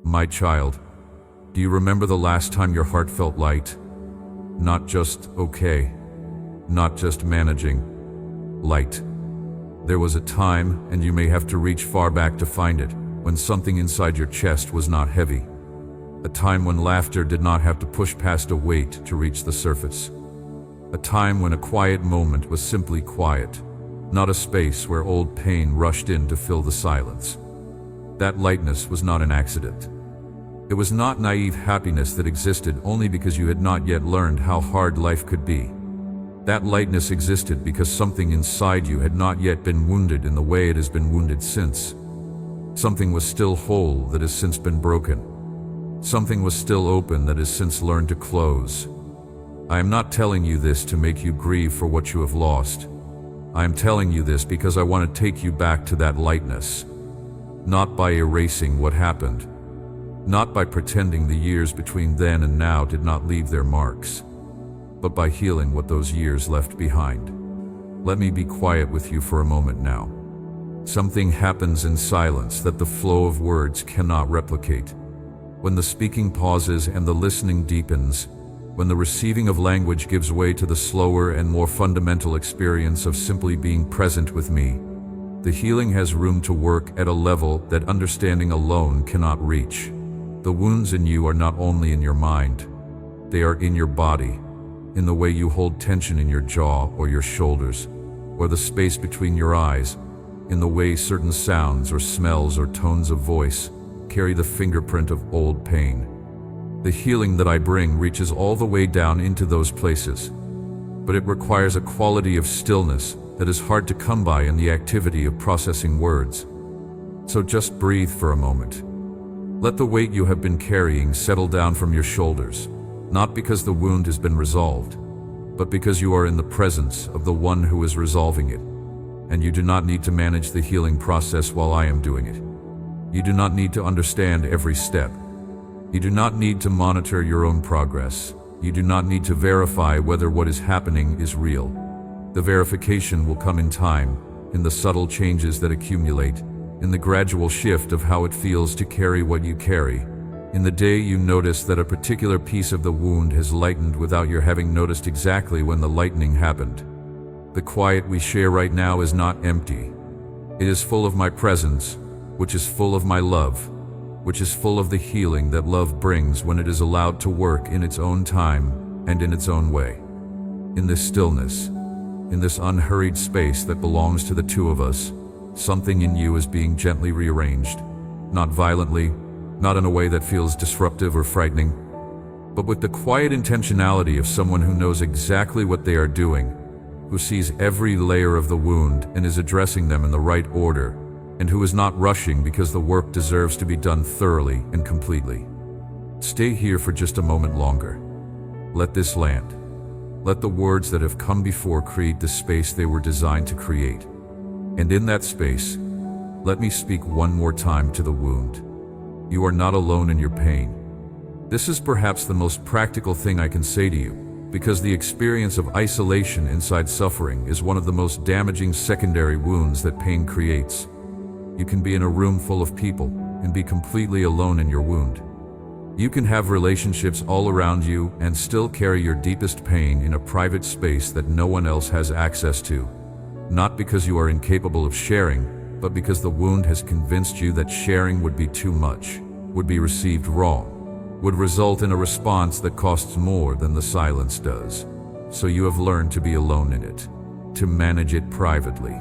My child, do you remember the last time your heart felt light? Not just okay, not just managing, light. There was a time, and you may have to reach far back to find it, when something inside your chest was not heavy. A time when laughter did not have to push past a weight to reach the surface. A time when a quiet moment was simply quiet, not a space where old pain rushed in to fill the silence. That lightness was not an accident. It was not naive happiness that existed only because you had not yet learned how hard life could be. That lightness existed because something inside you had not yet been wounded in the way it has been wounded since. Something was still whole that has since been broken. Something was still open that has since learned to close. I am not telling you this to make you grieve for what you have lost. I am telling you this because I want to take you back to that lightness. Not by erasing what happened. Not by pretending the years between then and now did not leave their marks, but by healing what those years left behind. Let me be quiet with you for a moment now. Something happens in silence that the flow of words cannot replicate. When the speaking pauses and the listening deepens, when the receiving of language gives way to the slower and more fundamental experience of simply being present with me, the healing has room to work at a level that understanding alone cannot reach. The wounds in you are not only in your mind, they are in your body, in the way you hold tension in your jaw or your shoulders, or the space between your eyes, in the way certain sounds or smells or tones of voice carry the fingerprint of old pain. The healing that I bring reaches all the way down into those places, but it requires a quality of stillness that is hard to come by in the activity of processing words. So just breathe for a moment. Let the weight you have been carrying settle down from your shoulders, not because the wound has been resolved, but because you are in the presence of the one who is resolving it, and you do not need to manage the healing process while I am doing it. You do not need to understand every step. You do not need to monitor your own progress. You do not need to verify whether what is happening is real. The verification will come in time, in the subtle changes that accumulate, in the gradual shift of how it feels to carry what you carry, in the day you notice that a particular piece of the wound has lightened without your having noticed exactly when the lightening happened. The quiet we share right now is not empty. It is full of my presence, which is full of my love, which is full of the healing that love brings when it is allowed to work in its own time and in its own way. In this stillness, in this unhurried space that belongs to the two of us, something in you is being gently rearranged, not violently, not in a way that feels disruptive or frightening, but with the quiet intentionality of someone who knows exactly what they are doing, who sees every layer of the wound and is addressing them in the right order, and who is not rushing because the work deserves to be done thoroughly and completely. Stay here for just a moment longer. Let this land. Let the words that have come before create the space they were designed to create. And in that space, let me speak one more time to the wound. You are not alone in your pain. This is perhaps the most practical thing I can say to you, because the experience of isolation inside suffering is one of the most damaging secondary wounds that pain creates. You can be in a room full of people and be completely alone in your wound. You can have relationships all around you and still carry your deepest pain in a private space that no one else has access to. Not because you are incapable of sharing, but because the wound has convinced you that sharing would be too much, would be received wrong, would result in a response that costs more than the silence does. So you have learned to be alone in it, to manage it privately,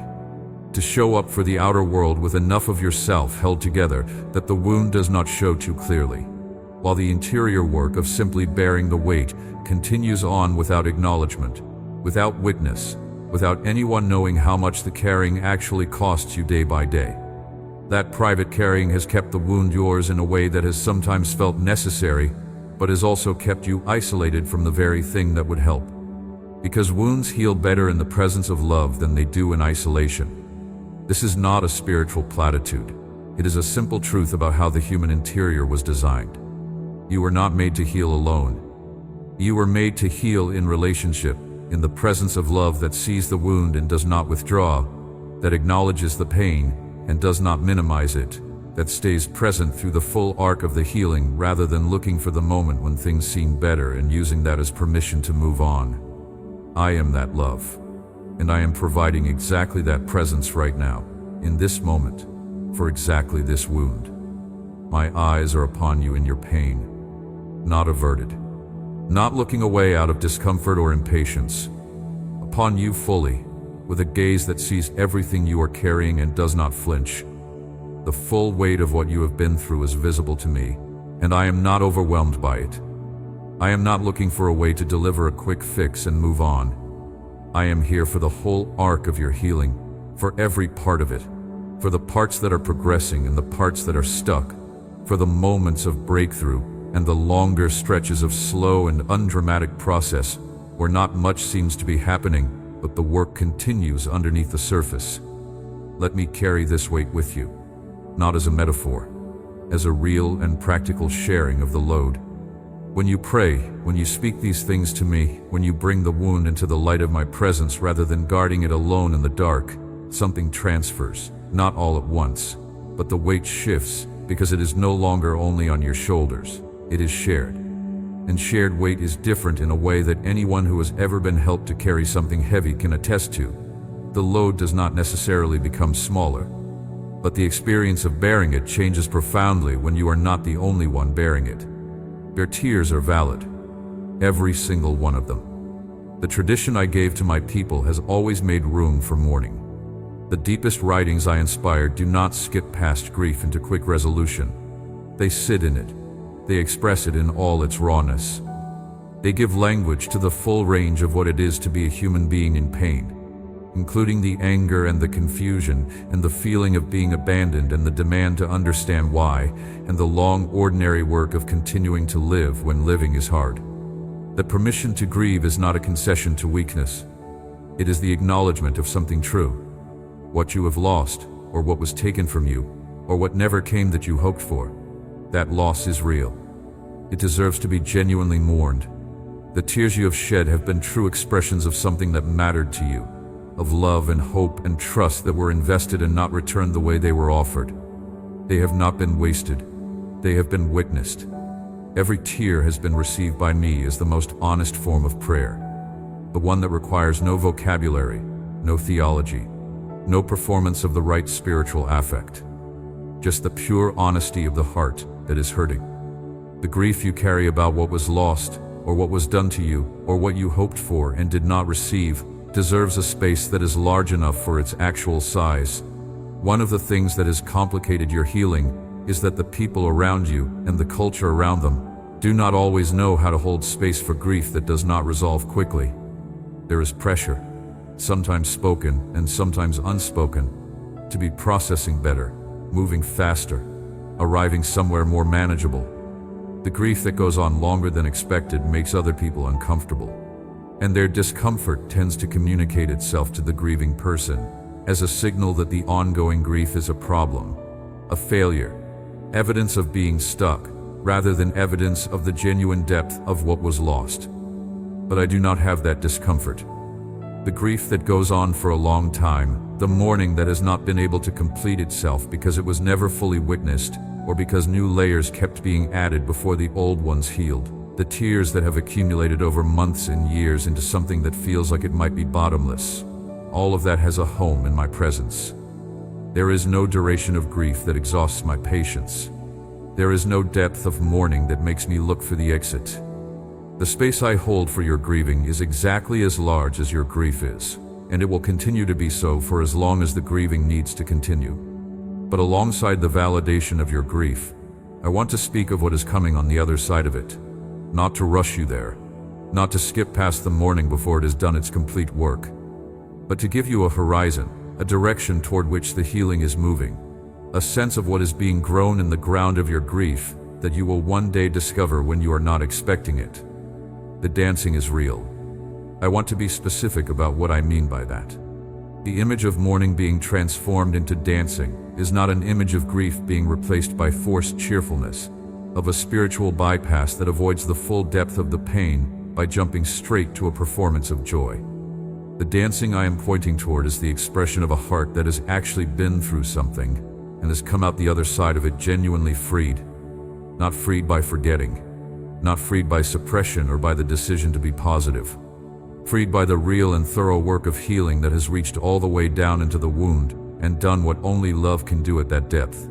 to show up for the outer world with enough of yourself held together that the wound does not show too clearly, while the interior work of simply bearing the weight continues on without acknowledgement, without witness, without anyone knowing how much the carrying actually costs you day by day. That private carrying has kept the wound yours in a way that has sometimes felt necessary, but has also kept you isolated from the very thing that would help. Because wounds heal better in the presence of love than they do in isolation. This is not a spiritual platitude. It is a simple truth about how the human interior was designed. You were not made to heal alone. You were made to heal in relationship, in the presence of love that sees the wound and does not withdraw, that acknowledges the pain and does not minimize it, that stays present through the full arc of the healing rather than looking for the moment when things seem better and using that as permission to move on. I am that love, and I am providing exactly that presence right now, in this moment, for exactly this wound. My eyes are upon you in your pain, not averted, not looking away out of discomfort or impatience. Upon you fully, with a gaze that sees everything you are carrying and does not flinch. The full weight of what you have been through is visible to me, and I am not overwhelmed by it. I am not looking for a way to deliver a quick fix and move on. I am here for the whole arc of your healing, for every part of it, for the parts that are progressing and the parts that are stuck, for the moments of breakthrough and the longer stretches of slow and undramatic process where not much seems to be happening, but the work continues underneath the surface. Let me carry this weight with you, not as a metaphor, as a real and practical sharing of the load. When you pray, when you speak these things to me, when you bring the wound into the light of my presence rather than guarding it alone in the dark, something transfers, not all at once, but the weight shifts because it is no longer only on your shoulders, it is shared. And shared weight is different in a way that anyone who has ever been helped to carry something heavy can attest to. The load does not necessarily become smaller, but the experience of bearing it changes profoundly when you are not the only one bearing it. Your tears are valid, every single one of them. The tradition I gave to my people has always made room for mourning. The deepest writings I inspired do not skip past grief into quick resolution. They sit in it. They express it in all its rawness. They give language to the full range of what it is to be a human being in pain, including the anger and the confusion and the feeling of being abandoned and the demand to understand why, and the long ordinary work of continuing to live when living is hard. The permission to grieve is not a concession to weakness. It is the acknowledgement of something true. What you have lost, or what was taken from you, or what never came that you hoped for, that loss is real. It deserves to be genuinely mourned. The tears you have shed have been true expressions of something that mattered to you, of love and hope and trust that were invested and not returned the way they were offered. They have not been wasted. They have been witnessed. Every tear has been received by me as the most honest form of prayer, the one that requires no vocabulary, no theology, no performance of the right spiritual affect, just the pure honesty of the heart that is hurting. The grief you carry about what was lost, or what was done to you, or what you hoped for and did not receive, deserves a space that is large enough for its actual size. One of the things that has complicated your healing is that the people around you and the culture around them do not always know how to hold space for grief that does not resolve quickly. There is pressure, sometimes spoken and sometimes unspoken, to be processing better, moving faster, arriving somewhere more manageable. The grief that goes on longer than expected makes other people uncomfortable, and their discomfort tends to communicate itself to the grieving person as a signal that the ongoing grief is a problem, a failure, evidence of being stuck, rather than evidence of the genuine depth of what was lost. But I do not have that discomfort. The grief that goes on for a long time, the mourning that has not been able to complete itself because it was never fully witnessed, or because new layers kept being added before the old ones healed. The tears that have accumulated over months and years into something that feels like it might be bottomless. All of that has a home in my presence. There is no duration of grief that exhausts my patience. There is no depth of mourning that makes me look for the exit. The space I hold for your grieving is exactly as large as your grief is, and it will continue to be so for as long as the grieving needs to continue. But alongside the validation of your grief, I want to speak of what is coming on the other side of it. Not to rush you there, not to skip past the mourning before it has done its complete work, but to give you a horizon, a direction toward which the healing is moving, a sense of what is being grown in the ground of your grief that you will one day discover when you are not expecting it. The dancing is real. I want to be specific about what I mean by that. The image of mourning being transformed into dancing is not an image of grief being replaced by forced cheerfulness, of a spiritual bypass that avoids the full depth of the pain by jumping straight to a performance of joy. The dancing I am pointing toward is the expression of a heart that has actually been through something, and has come out the other side of it genuinely freed. Not freed by forgetting, not freed by suppression or by the decision to be positive. Freed by the real and thorough work of healing that has reached all the way down into the wound and done what only love can do at that depth.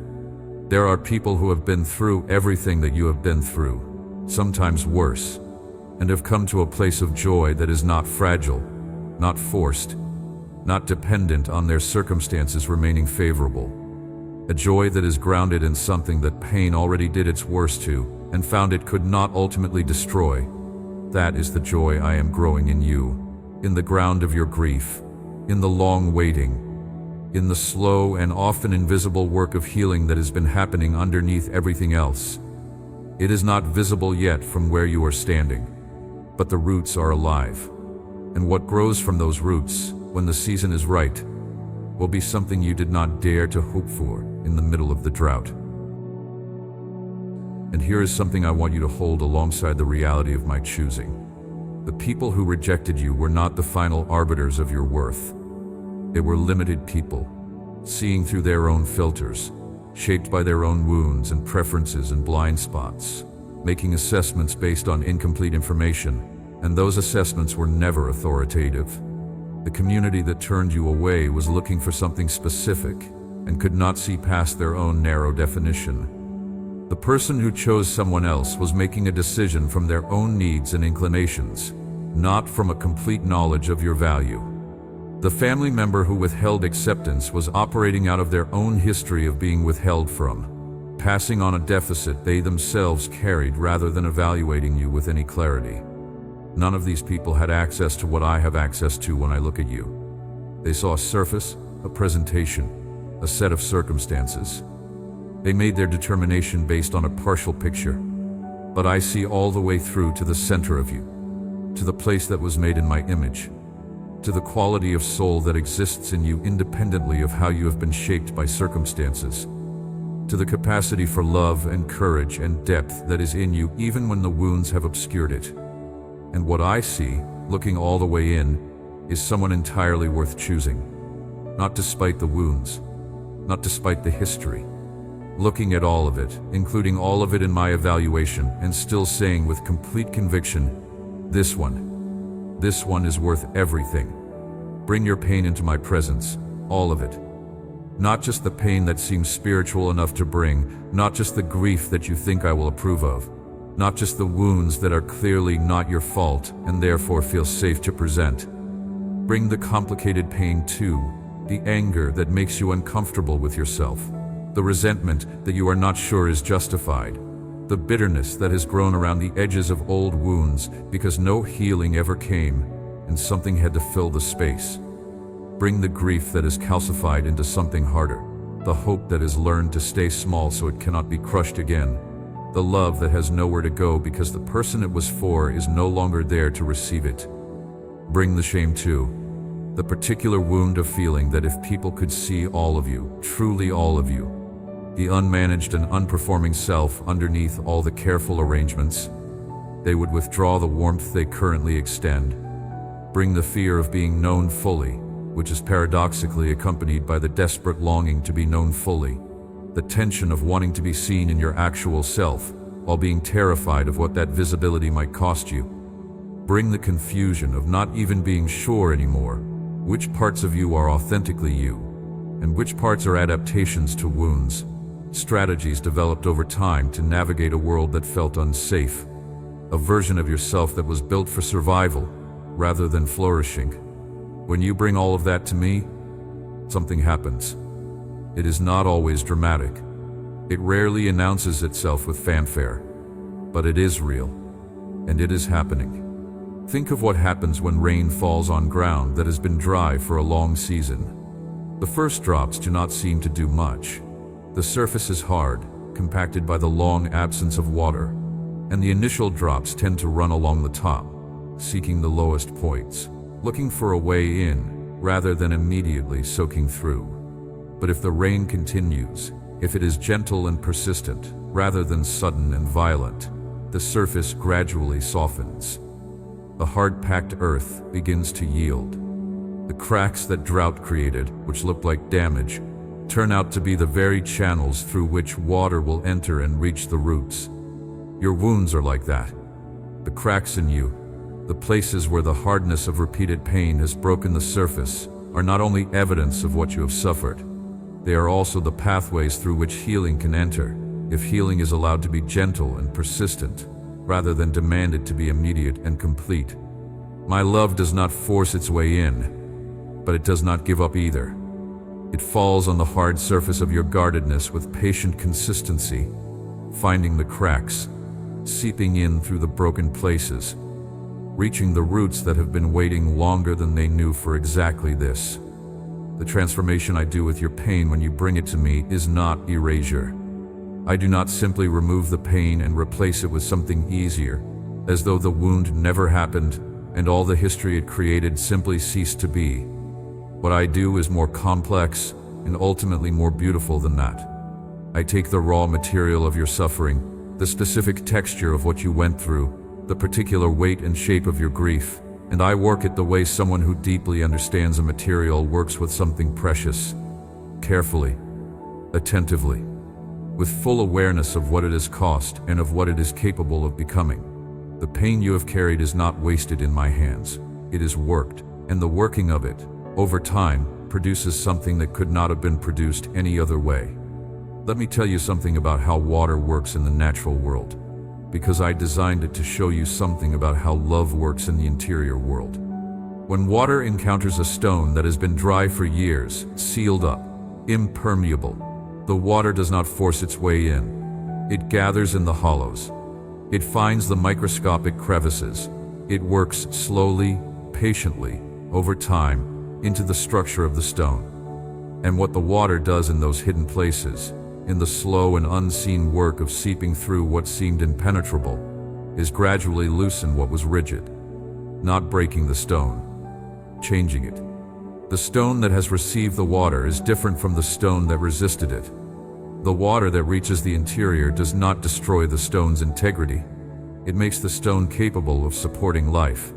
There are people who have been through everything that you have been through, sometimes worse, and have come to a place of joy that is not fragile, not forced, not dependent on their circumstances remaining favorable. A joy that is grounded in something that pain already did its worst to and found it could not ultimately destroy. That is the joy I am growing in you, in the ground of your grief, in the long waiting, in the slow and often invisible work of healing that has been happening underneath everything else. It is not visible yet from where you are standing, but the roots are alive. And what grows from those roots, when the season is right, will be something you did not dare to hope for in the middle of the drought. And here is something I want you to hold alongside the reality of my choosing. The people who rejected you were not the final arbiters of your worth. They were limited people, seeing through their own filters, shaped by their own wounds and preferences and blind spots, making assessments based on incomplete information, and those assessments were never authoritative. The community that turned you away was looking for something specific and could not see past their own narrow definition. The person who chose someone else was making a decision from their own needs and inclinations, not from a complete knowledge of your value. The family member who withheld acceptance was operating out of their own history of being withheld from, passing on a deficit they themselves carried rather than evaluating you with any clarity. None of these people had access to what I have access to when I look at you. They saw a surface, a presentation, a set of circumstances. They made their determination based on a partial picture, but I see all the way through to the center of you, to the place that was made in my image, to the quality of soul that exists in you independently of how you have been shaped by circumstances, to the capacity for love and courage and depth that is in you even when the wounds have obscured it. And what I see, looking all the way in, is someone entirely worth choosing, not despite the wounds, not despite the history. Looking at all of it, including all of it in my evaluation, and still saying with complete conviction, this one is worth everything. Bring your pain into my presence, all of it. Not just the pain that seems spiritual enough to bring, not just the grief that you think I will approve of, not just the wounds that are clearly not your fault and therefore feel safe to present. Bring the complicated pain too, the anger that makes you uncomfortable with yourself, the resentment that you are not sure is justified, the bitterness that has grown around the edges of old wounds because no healing ever came and something had to fill the space. Bring the grief that is calcified into something harder, the hope that has learned to stay small so it cannot be crushed again, the love that has nowhere to go because the person it was for is no longer there to receive it. Bring the shame too, the particular wound of feeling that if people could see all of you, truly all of you, the unmanaged and unperforming self underneath all the careful arrangements, they would withdraw the warmth they currently extend. Bring the fear of being known fully, which is paradoxically accompanied by the desperate longing to be known fully, the tension of wanting to be seen in your actual self, while being terrified of what that visibility might cost you. Bring the confusion of not even being sure anymore which parts of you are authentically you, and which parts are adaptations to wounds, strategies developed over time to navigate a world that felt unsafe, a version of yourself that was built for survival rather than flourishing. When you bring all of that to me, something happens. It is not always dramatic. It rarely announces itself with fanfare, but it is real, and it is happening. Think of what happens when rain falls on ground that has been dry for a long season. The first drops do not seem to do much. The surface is hard, compacted by the long absence of water, and the initial drops tend to run along the top, seeking the lowest points, looking for a way in, rather than immediately soaking through. But if the rain continues, if it is gentle and persistent, rather than sudden and violent, the surface gradually softens. The hard-packed earth begins to yield. The cracks that drought created, which looked like damage, turn out to be the very channels through which water will enter and reach the roots. Your wounds are like that. The cracks in you, the places where the hardness of repeated pain has broken the surface, are not only evidence of what you have suffered, they are also the pathways through which healing can enter, if healing is allowed to be gentle and persistent, rather than demanded to be immediate and complete. My love does not force its way in, but it does not give up either. It falls on the hard surface of your guardedness with patient consistency, finding the cracks, seeping in through the broken places, reaching the roots that have been waiting longer than they knew for exactly this. The transformation I do with your pain when you bring it to me is not erasure. I do not simply remove the pain and replace it with something easier, as though the wound never happened and all the history it created simply ceased to be. What I do is more complex and ultimately more beautiful than that. I take the raw material of your suffering, the specific texture of what you went through, the particular weight and shape of your grief, and I work it the way someone who deeply understands a material works with something precious, carefully, attentively, with full awareness of what it has cost and of what it is capable of becoming. The pain you have carried is not wasted in my hands. It is worked, and the working of it, over time, produces something that could not have been produced any other way. Let me tell you something about how water works in the natural world, because I designed it to show you something about how love works in the interior world. When water encounters a stone that has been dry for years, sealed up, impermeable, the water does not force its way in. It gathers in the hollows. It finds the microscopic crevices. It works slowly, patiently, over time, into the structure of the stone. And what the water does in those hidden places, in the slow and unseen work of seeping through what seemed impenetrable, is gradually loosen what was rigid, not breaking the stone, changing it. The stone that has received the water is different from the stone that resisted it. The water that reaches the interior does not destroy the stone's integrity. It makes the stone capable of supporting life.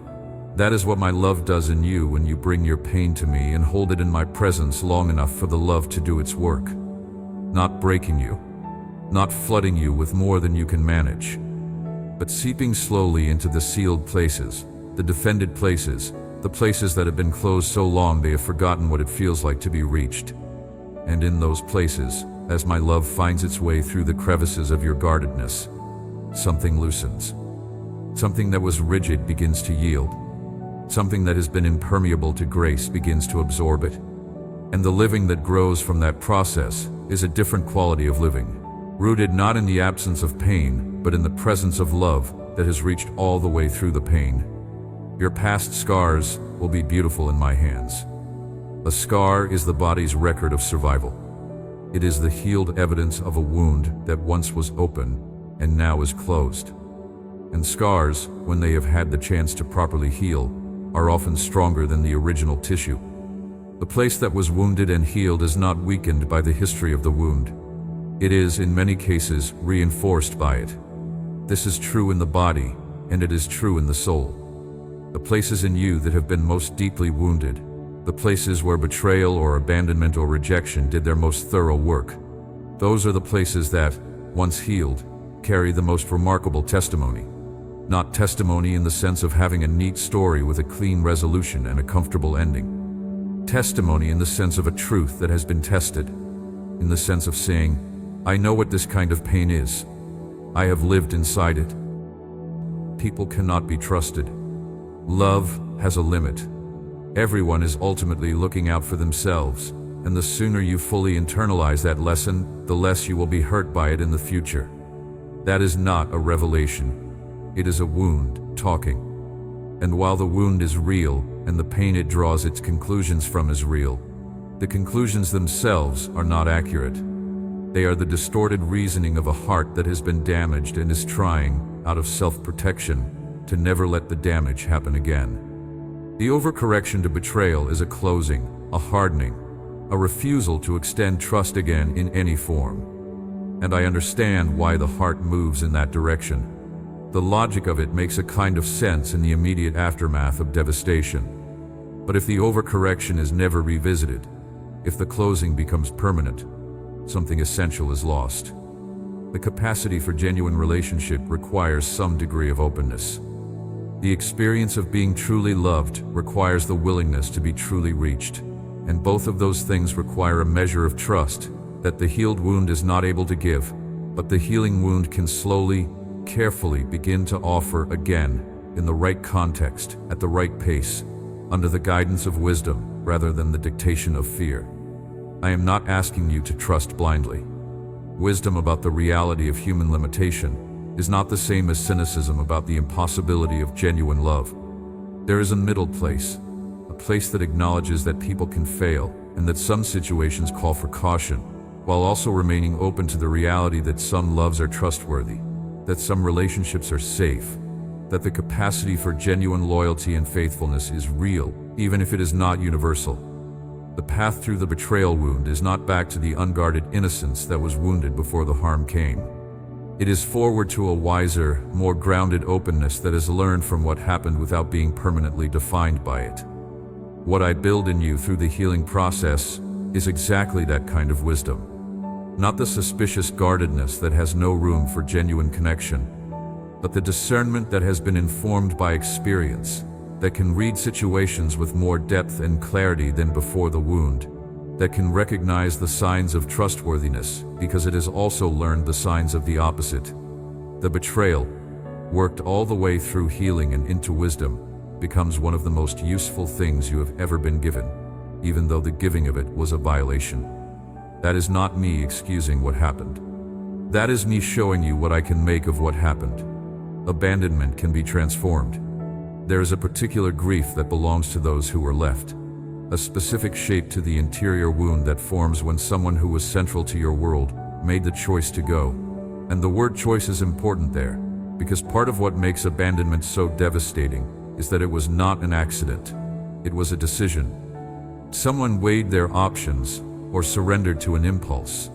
That is what my love does in you when you bring your pain to me and hold it in my presence long enough for the love to do its work. Not breaking you, not flooding you with more than you can manage, but seeping slowly into the sealed places, the defended places, the places that have been closed so long they have forgotten what it feels like to be reached. And in those places, as my love finds its way through the crevices of your guardedness, something loosens. Something that was rigid begins to yield. Something that has been impermeable to grace begins to absorb it. And the living that grows from that process is a different quality of living, rooted not in the absence of pain, but in the presence of love that has reached all the way through the pain. Your past scars will be beautiful in my hands. A scar is the body's record of survival. It is the healed evidence of a wound that once was open and now is closed. And scars, when they have had the chance to properly heal, are often stronger than the original tissue. The place that was wounded and healed is not weakened by the history of the wound. It is, in many cases, reinforced by it. This is true in the body, and it is true in the soul. The places in you that have been most deeply wounded, the places where betrayal or abandonment or rejection did their most thorough work, those are the places that, once healed, carry the most remarkable testimony. Not testimony in the sense of having a neat story with a clean resolution and a comfortable ending. Testimony in the sense of a truth that has been tested, in the sense of saying, I know what this kind of pain is. I have lived inside it. People cannot be trusted. Love has a limit. Everyone is ultimately looking out for themselves, and the sooner you fully internalize that lesson, the less you will be hurt by it in the future. That is not a revelation. It is a wound talking. And while the wound is real and the pain it draws its conclusions from is real, the conclusions themselves are not accurate. They are the distorted reasoning of a heart that has been damaged and is trying, out of self-protection, to never let the damage happen again. The overcorrection to betrayal is a closing, a hardening, a refusal to extend trust again in any form. And I understand why the heart moves in that direction. The logic of it makes a kind of sense in the immediate aftermath of devastation. But if the overcorrection is never revisited, if the closing becomes permanent, something essential is lost. The capacity for genuine relationship requires some degree of openness. The experience of being truly loved requires the willingness to be truly reached, and both of those things require a measure of trust that the healed wound is not able to give, but the healing wound can slowly, carefully begin to offer again, in the right context, at the right pace, under the guidance of wisdom rather than the dictation of fear. I am not asking you to trust blindly. Wisdom about the reality of human limitation is not the same as cynicism about the impossibility of genuine love. There is a middle place, a place that acknowledges that people can fail and that some situations call for caution, while also remaining open to the reality that some loves are trustworthy, that some relationships are safe, that the capacity for genuine loyalty and faithfulness is real, even if it is not universal. The path through the betrayal wound is not back to the unguarded innocence that was wounded before the harm came. It is forward to a wiser, more grounded openness that has learned from what happened without being permanently defined by it. What I build in you through the healing process is exactly that kind of wisdom. Not the suspicious guardedness that has no room for genuine connection, but the discernment that has been informed by experience, that can read situations with more depth and clarity than before the wound, that can recognize the signs of trustworthiness because it has also learned the signs of the opposite. The betrayal, worked all the way through healing and into wisdom, becomes one of the most useful things you have ever been given, even though the giving of it was a violation. That is not me excusing what happened. That is me showing you what I can make of what happened. Abandonment can be transformed. There is a particular grief that belongs to those who were left, a specific shape to the interior wound that forms when someone who was central to your world made the choice to go. And the word choice is important there, because part of what makes abandonment so devastating is that it was not an accident. It was a decision. Someone weighed their options, or surrendered to an impulse,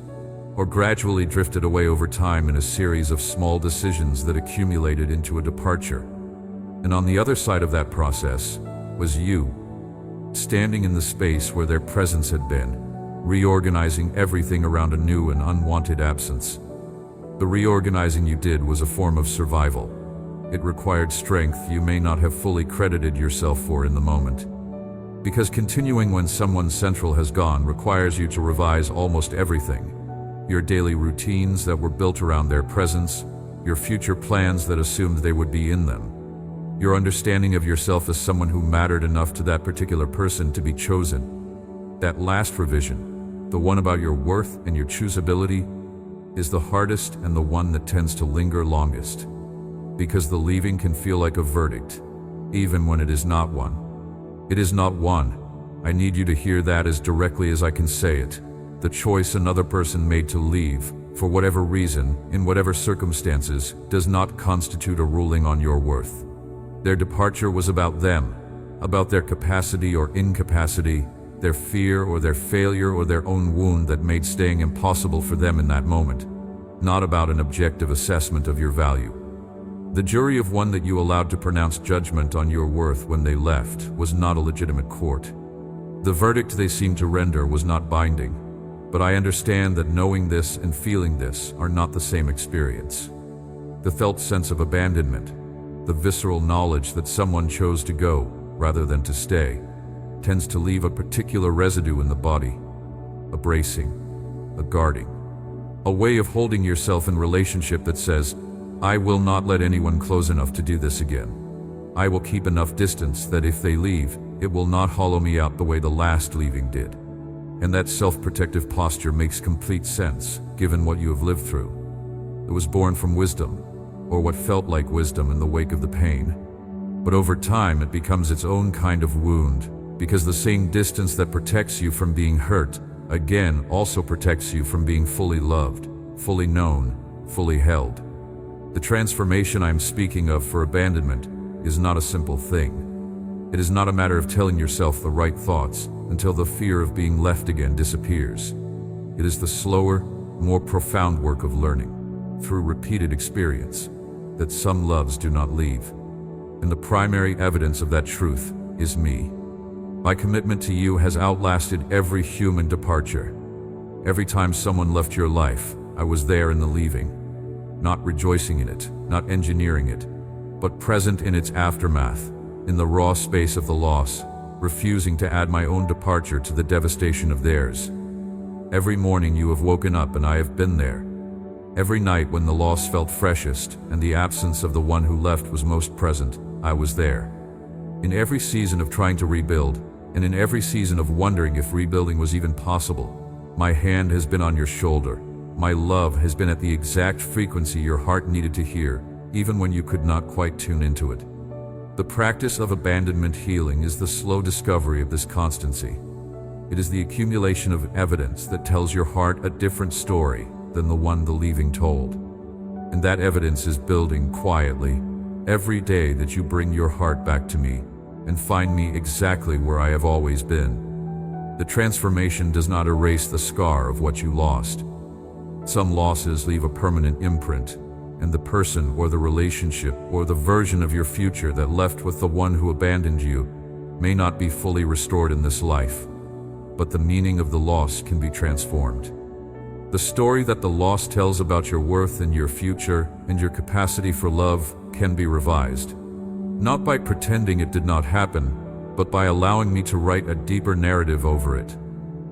or gradually drifted away over time in a series of small decisions that accumulated into a departure. And on the other side of that process was you, standing in the space where their presence had been, reorganizing everything around a new and unwanted absence. The reorganizing you did was a form of survival. It required strength you may not have fully credited yourself for in the moment. Because continuing when someone central has gone requires you to revise almost everything. Your daily routines that were built around their presence, your future plans that assumed they would be in them, your understanding of yourself as someone who mattered enough to that particular person to be chosen. That last revision, the one about your worth and your choosability, is the hardest and the one that tends to linger longest. Because the leaving can feel like a verdict, even when it is not one. It is not one. I need you to hear that as directly as I can say it. The choice another person made to leave, for whatever reason, in whatever circumstances, does not constitute a ruling on your worth. Their departure was about them, about their capacity or incapacity, their fear or their failure or their own wound that made staying impossible for them in that moment, not about an objective assessment of your value. The jury of one that you allowed to pronounce judgment on your worth when they left was not a legitimate court. The verdict they seemed to render was not binding, but I understand that knowing this and feeling this are not the same experience. The felt sense of abandonment, the visceral knowledge that someone chose to go rather than to stay, tends to leave a particular residue in the body, a bracing, a guarding, a way of holding yourself in relationship that says, I will not let anyone close enough to do this again. I will keep enough distance that if they leave, it will not hollow me out the way the last leaving did. And that self-protective posture makes complete sense, given what you have lived through. It was born from wisdom, or what felt like wisdom in the wake of the pain. But over time it becomes its own kind of wound, because the same distance that protects you from being hurt, again, also protects you from being fully loved, fully known, fully held. The transformation I am speaking of for abandonment is not a simple thing. It is not a matter of telling yourself the right thoughts until the fear of being left again disappears. It is the slower, more profound work of learning, through repeated experience, that some loves do not leave. And the primary evidence of that truth is me. My commitment to you has outlasted every human departure. Every time someone left your life, I was there in the leaving, not rejoicing in it, not engineering it, but present in its aftermath, in the raw space of the loss, refusing to add my own departure to the devastation of theirs. Every morning you have woken up and I have been there. Every night when the loss felt freshest and the absence of the one who left was most present, I was there. In every season of trying to rebuild, and in every season of wondering if rebuilding was even possible, my hand has been on your shoulder. My love has been at the exact frequency your heart needed to hear, even when you could not quite tune into it. The practice of abandonment healing is the slow discovery of this constancy. It is the accumulation of evidence that tells your heart a different story than the one the leaving told. And that evidence is building quietly every day that you bring your heart back to me and find me exactly where I have always been. The transformation does not erase the scar of what you lost. Some losses leave a permanent imprint, and the person or the relationship or the version of your future that left with the one who abandoned you may not be fully restored in this life, but the meaning of the loss can be transformed. The story that the loss tells about your worth and your future and your capacity for love can be revised, not by pretending it did not happen, but by allowing me to write a deeper narrative over it,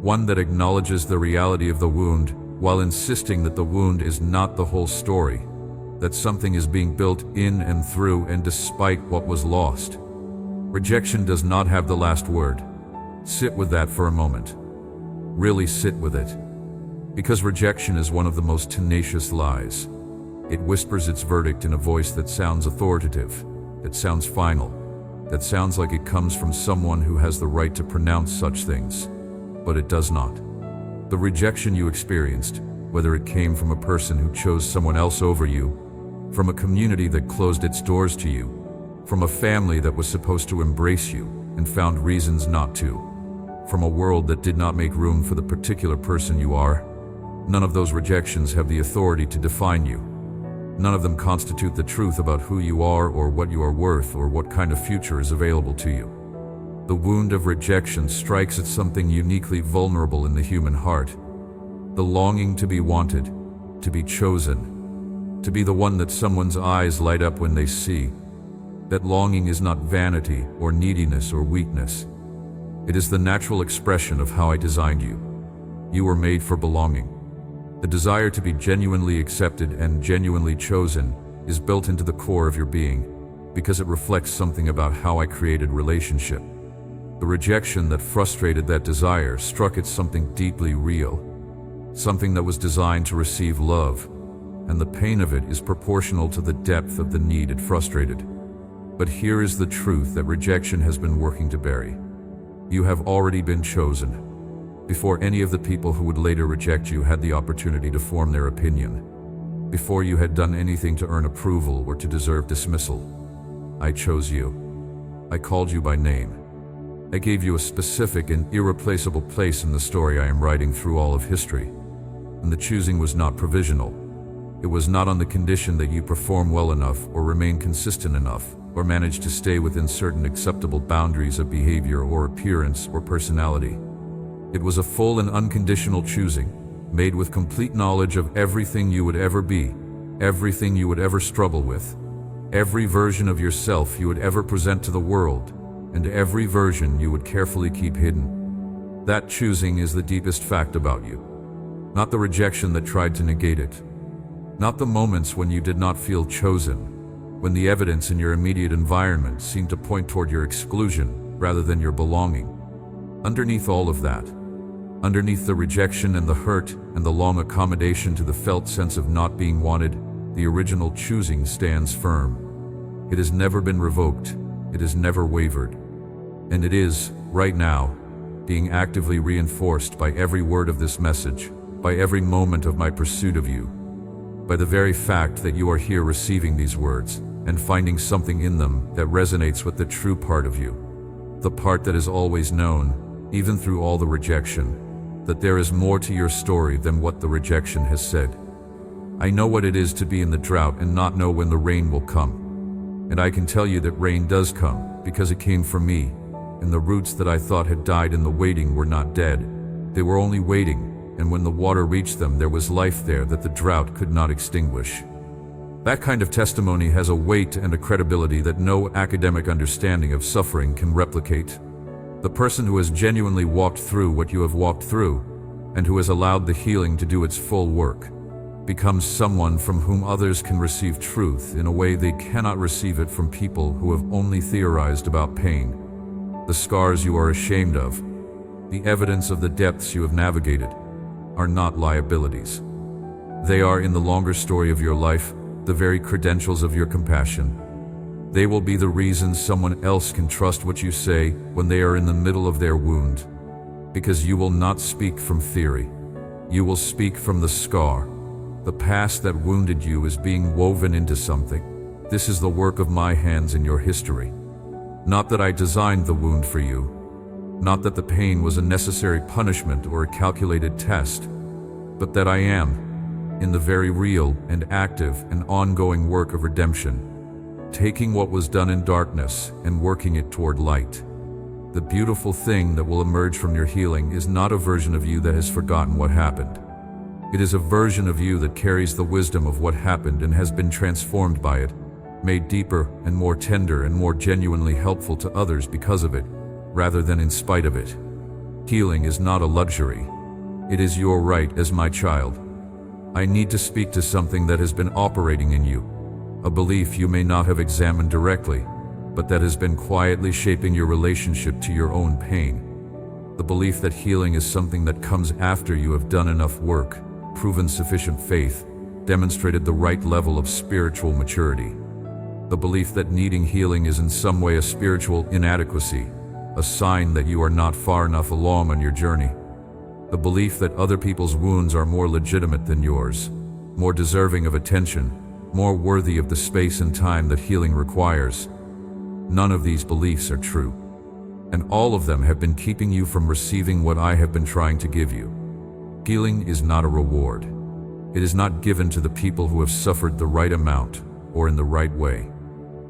one that acknowledges the reality of the wound while insisting that the wound is not the whole story, that something is being built in and through and despite what was lost. Rejection does not have the last word. Sit with that for a moment. Really sit with it. Because rejection is one of the most tenacious lies. It whispers its verdict in a voice that sounds authoritative, that sounds final, that sounds like it comes from someone who has the right to pronounce such things, but it does not. The rejection you experienced, whether it came from a person who chose someone else over you, from a community that closed its doors to you, from a family that was supposed to embrace you and found reasons not to, from a world that did not make room for the particular person you are, none of those rejections have the authority to define you. None of them constitute the truth about who you are or what you are worth or what kind of future is available to you. The wound of rejection strikes at something uniquely vulnerable in the human heart. The longing to be wanted, to be chosen, to be the one that someone's eyes light up when they see. That longing is not vanity or neediness or weakness. It is the natural expression of how I designed you. You were made for belonging. The desire to be genuinely accepted and genuinely chosen is built into the core of your being because it reflects something about how I created relationship. The rejection that frustrated that desire struck at something deeply real, something that was designed to receive love, and the pain of it is proportional to the depth of the need it frustrated. But here is the truth that rejection has been working to bury. You have already been chosen, before any of the people who would later reject you had the opportunity to form their opinion, before you had done anything to earn approval or to deserve dismissal. I chose you. I called you by name. I gave you a specific and irreplaceable place in the story I am writing through all of history. And the choosing was not provisional. It was not on the condition that you perform well enough or remain consistent enough or manage to stay within certain acceptable boundaries of behavior or appearance or personality. It was a full and unconditional choosing, made with complete knowledge of everything you would ever be, everything you would ever struggle with, every version of yourself you would ever present to the world, and every version you would carefully keep hidden. That choosing is the deepest fact about you, not the rejection that tried to negate it, not the moments when you did not feel chosen, when the evidence in your immediate environment seemed to point toward your exclusion rather than your belonging. Underneath all of that, underneath the rejection and the hurt and the long accommodation to the felt sense of not being wanted, the original choosing stands firm. It has never been revoked. It has never wavered. And it is, right now, being actively reinforced by every word of this message, by every moment of my pursuit of you, by the very fact that you are here receiving these words and finding something in them that resonates with the true part of you, the part that is always known, even through all the rejection, that there is more to your story than what the rejection has said. I know what it is to be in the drought and not know when the rain will come. And I can tell you that rain does come because it came from me, and the roots that I thought had died in the waiting were not dead. They were only waiting, and when the water reached them, there was life there that the drought could not extinguish. That kind of testimony has a weight and a credibility that no academic understanding of suffering can replicate. The person who has genuinely walked through what you have walked through, and who has allowed the healing to do its full work, becomes someone from whom others can receive truth in a way they cannot receive it from people who have only theorized about pain. The scars you are ashamed of, the evidence of the depths you have navigated, are not liabilities. They are, in the longer story of your life, the very credentials of your compassion. They will be the reason someone else can trust what you say when they are in the middle of their wound. Because you will not speak from theory. You will speak from the scar. The past that wounded you is being woven into something. This is the work of my hands in your history. Not that I designed the wound for you. Not that the pain was a necessary punishment or a calculated test. But that I am, in the very real and active and ongoing work of redemption, taking what was done in darkness and working it toward light. The beautiful thing that will emerge from your healing is not a version of you that has forgotten what happened. It is a version of you that carries the wisdom of what happened and has been transformed by it, made deeper and more tender and more genuinely helpful to others because of it, rather than in spite of it. Healing is not a luxury. It is your right as my child. I need to speak to something that has been operating in you, a belief you may not have examined directly, but that has been quietly shaping your relationship to your own pain. The belief that healing is something that comes after you have done enough work, proven sufficient faith, demonstrated the right level of spiritual maturity. The belief that needing healing is in some way a spiritual inadequacy, a sign that you are not far enough along on your journey. The belief that other people's wounds are more legitimate than yours, more deserving of attention, more worthy of the space and time that healing requires. None of these beliefs are true, and all of them have been keeping you from receiving what I have been trying to give you. Healing is not a reward. It is not given to the people who have suffered the right amount or in the right way,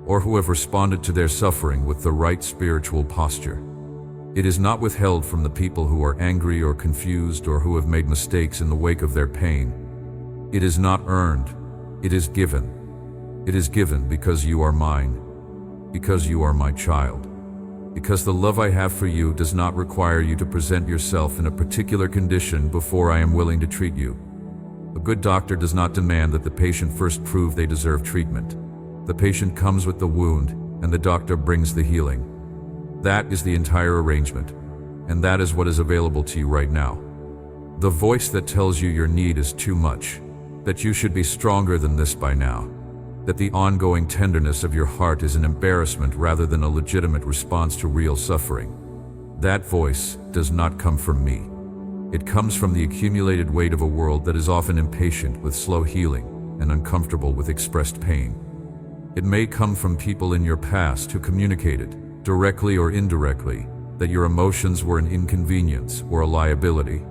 or who have responded to their suffering with the right spiritual posture. It is not withheld from the people who are angry or confused or who have made mistakes in the wake of their pain. It is not earned. It is given. It is given because you are mine, because you are my child, because the love I have for you does not require you to present yourself in a particular condition before I am willing to treat you. A good doctor does not demand that the patient first prove they deserve treatment. The patient comes with the wound, and the doctor brings the healing. That is the entire arrangement, and that is what is available to you right now. The voice that tells you your need is too much, that you should be stronger than this by now, that the ongoing tenderness of your heart is an embarrassment rather than a legitimate response to real suffering. That voice does not come from me. It comes from the accumulated weight of a world that is often impatient with slow healing and uncomfortable with expressed pain. It may come from people in your past who communicated, directly or indirectly, that your emotions were an inconvenience or a liability.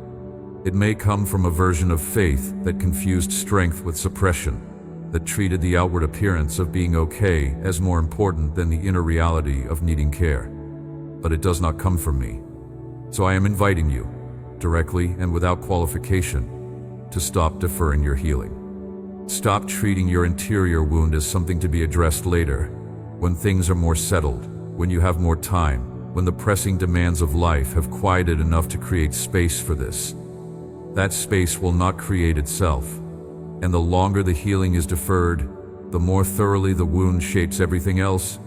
It may come from a version of faith that confused strength with suppression, that treated the outward appearance of being okay as more important than the inner reality of needing care. But it does not come from me. So I am inviting you, directly and without qualification, to stop deferring your healing. Stop treating your interior wound as something to be addressed later, when things are more settled, when you have more time, when the pressing demands of life have quieted enough to create space for this. That space will not create itself, and the longer the healing is deferred, the more thoroughly the wound shapes everything else,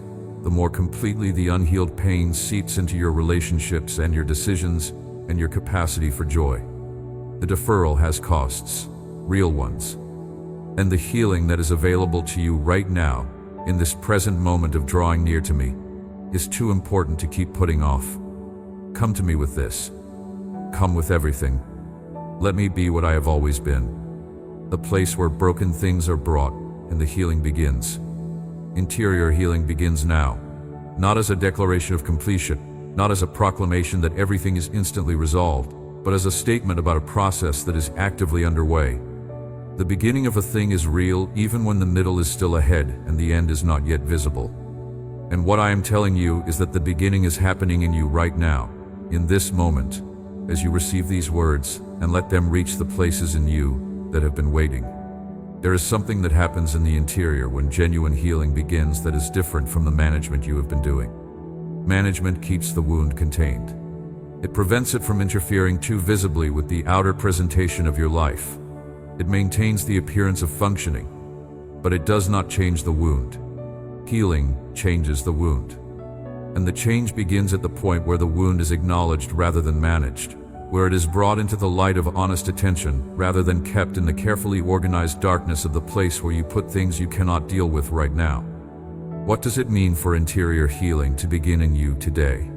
the more completely the unhealed pain seeps into your relationships and your decisions and your capacity for joy. The deferral has costs, real ones, and the healing that is available to you right now, in this present moment of drawing near to me, is too important to keep putting off. Come to me with this. Come with everything. Let me be what I have always been. The place where broken things are brought and the healing begins. Interior healing begins now, not as a declaration of completion, not as a proclamation that everything is instantly resolved, but as a statement about a process that is actively underway. The beginning of a thing is real even when the middle is still ahead and the end is not yet visible. And what I am telling you is that the beginning is happening in you right now, in this moment, as you receive these words and let them reach the places in you that have been waiting. There is something that happens in the interior when genuine healing begins that is different from the management you have been doing. Management keeps the wound contained. It prevents it from interfering too visibly with the outer presentation of your life. It maintains the appearance of functioning, but it does not change the wound. Healing changes the wound. And the change begins at the point where the wound is acknowledged rather than managed, where it is brought into the light of honest attention rather than kept in the carefully organized darkness of the place where you put things you cannot deal with right now. What does it mean for interior healing to begin in you today?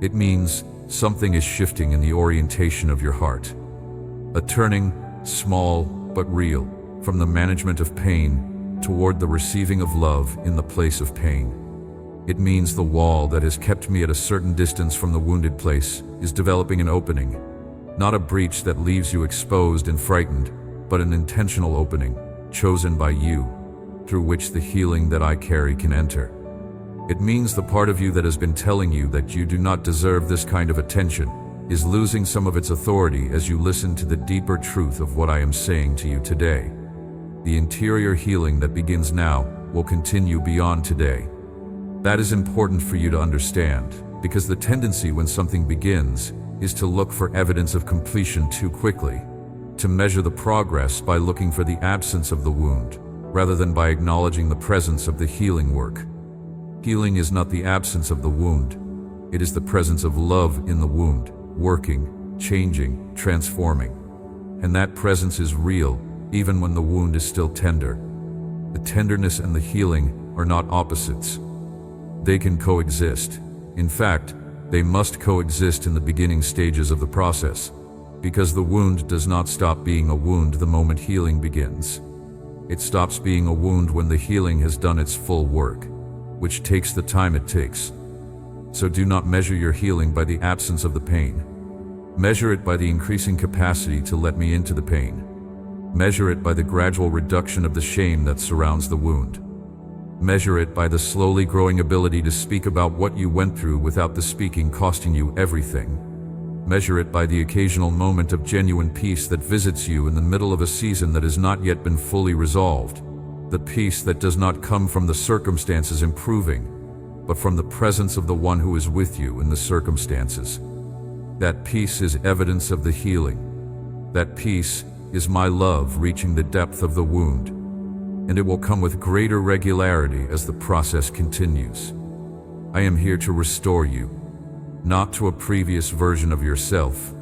It means something is shifting in the orientation of your heart. A turning, small but real, from the management of pain toward the receiving of love in the place of pain. It means the wall that has kept me at a certain distance from the wounded place is developing an opening, not a breach that leaves you exposed and frightened, but an intentional opening, chosen by you, through which the healing that I carry can enter. It means the part of you that has been telling you that you do not deserve this kind of attention is losing some of its authority as you listen to the deeper truth of what I am saying to you today. The interior healing that begins now will continue beyond today. That is important for you to understand, because the tendency when something begins is to look for evidence of completion too quickly, to measure the progress by looking for the absence of the wound, rather than by acknowledging the presence of the healing work. Healing is not the absence of the wound. It is the presence of love in the wound, working, changing, transforming. And that presence is real, even when the wound is still tender. The tenderness and the healing are not opposites. They can coexist. In fact, they must coexist in the beginning stages of the process, because the wound does not stop being a wound the moment healing begins. It stops being a wound when the healing has done its full work, which takes the time it takes. So do not measure your healing by the absence of the pain. Measure it by the increasing capacity to let me into the pain. Measure it by the gradual reduction of the shame that surrounds the wound. Measure it by the slowly growing ability to speak about what you went through without the speaking costing you everything. Measure it by the occasional moment of genuine peace that visits you in the middle of a season that has not yet been fully resolved. The peace that does not come from the circumstances improving, but from the presence of the one who is with you in the circumstances. That peace is evidence of the healing. That peace is my love reaching the depth of the wound, and it will come with greater regularity as the process continues. I am here to restore you, not to a previous version of yourself,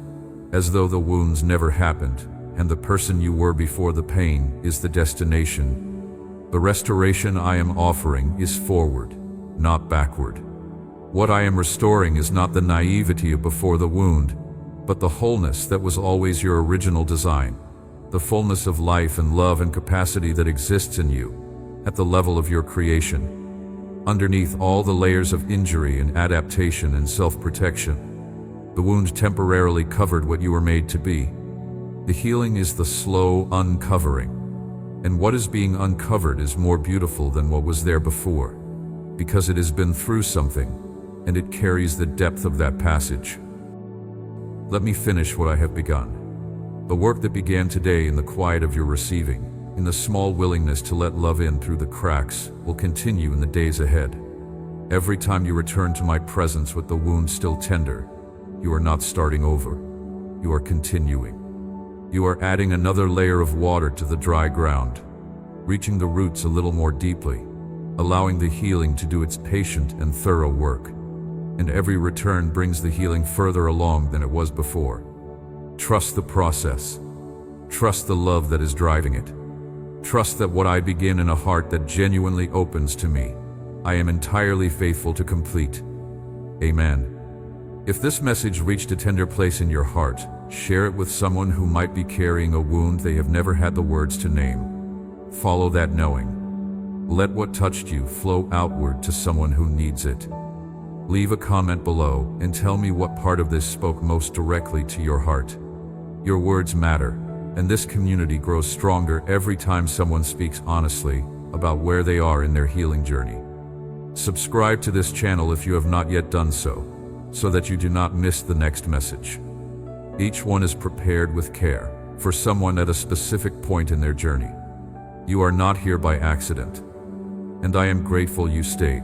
as though the wounds never happened and the person you were before the pain is the destination. The restoration I am offering is forward, not backward. What I am restoring is not the naivety of before the wound, but the wholeness that was always your original design. The fullness of life and love and capacity that exists in you, at the level of your creation. Underneath all the layers of injury and adaptation and self-protection, the wound temporarily covered what you were made to be. The healing is the slow uncovering, and what is being uncovered is more beautiful than what was there before, because it has been through something, and it carries the depth of that passage. Let me finish what I have begun. The work that began today in the quiet of your receiving, in the small willingness to let love in through the cracks, will continue in the days ahead. Every time you return to my presence with the wound still tender, you are not starting over. You are continuing. You are adding another layer of water to the dry ground, reaching the roots a little more deeply, allowing the healing to do its patient and thorough work. And every return brings the healing further along than it was before. Trust the process. Trust the love that is driving it. Trust that what I begin in a heart that genuinely opens to me, I am entirely faithful to complete. Amen. If this message reached a tender place in your heart, share it with someone who might be carrying a wound they have never had the words to name. Follow that knowing. Let what touched you flow outward to someone who needs it. Leave a comment below and tell me what part of this spoke most directly to your heart. Your words matter, and this community grows stronger every time someone speaks honestly about where they are in their healing journey. Subscribe to this channel if you have not yet done so that you do not miss the next message. Each one is prepared with care for someone at a specific point in their journey. You are not here by accident, and I am grateful you stayed.